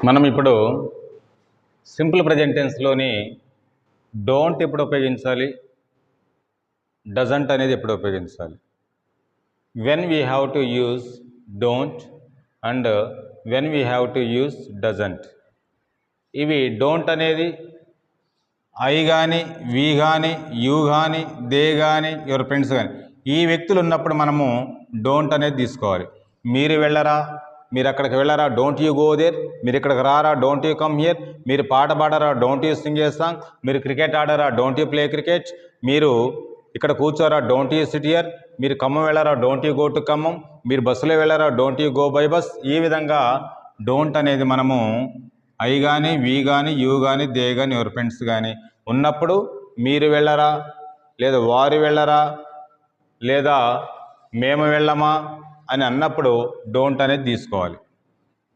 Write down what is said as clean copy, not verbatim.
మనం ఇప్పుడు simple present టెన్స్లోని don't ఎప్పుడు ఉపయోగించాలి, డజంట్ అనేది ఎప్పుడు ఉపయోగించాలి, when we have to use don't and when we have to use doesn't. ఇవి డోంట్ అనేది ఐ కానీ, వి కానీ, యూ కానీ, దే కానీ, యువర్ ఫ్రెండ్స్ కానీ ఈ వ్యక్తులు ఉన్నప్పుడు మనము డోంట్ అనేది తీసుకోవాలి. మీరు వెళ్ళరా, మీరు అక్కడికి వెళ్ళరా, డోంట్ యూ గో దేర్. మీరు ఇక్కడికి రారా, డోంట్ యూ కమ్ హియర్. మీరు పాట పాడరా, don't you sing a song. మీరు క్రికెట్ ఆడరా, డోంట్ యూ ప్లే క్రికెట్. మీరు ఇక్కడ కూర్చోరా, డోంట్ యూ సిట్ హియర్. మీరు ఖమ్మం వెళ్ళరా, don't you go to Khammam. మీరు బస్సులో వెళ్ళరా, don't you go by bus. ఈ విధంగా డోంట్ అనేది మనము ఐ కానీ, వి కానీ, యూ కానీ, దే కానీ, యువర్ ఫ్రెండ్స్ కానీ ఉన్నప్పుడు మీరు వెళ్ళరా, లేదా వారు వెళ్ళరా, లేదా మేము వెళ్ళమా అని అన్నప్పుడు డోంట్ అనేది తీసుకోవాలి.